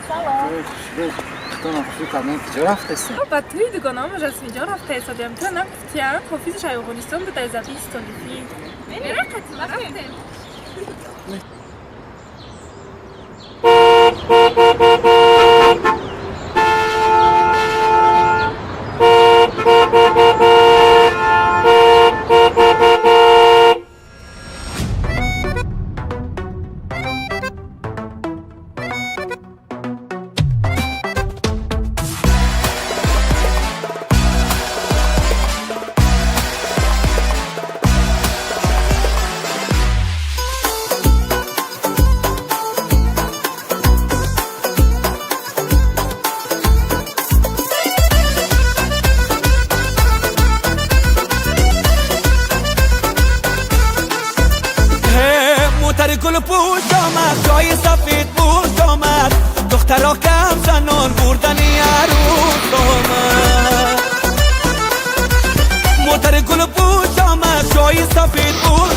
سلام. اختنا خوشی کامل کجا رفته است؟ با توی دوگانم رسمی جا رفته استادیم تو نگفتی ها کافی شای افغانستان به در زبی استانیفی میره قطعی رفتیم. گل پوش آمد جای سفید پوش آمد دخترها کم زنان بردنی عروس آمد موتر گل پوش آمد جای سفید پوش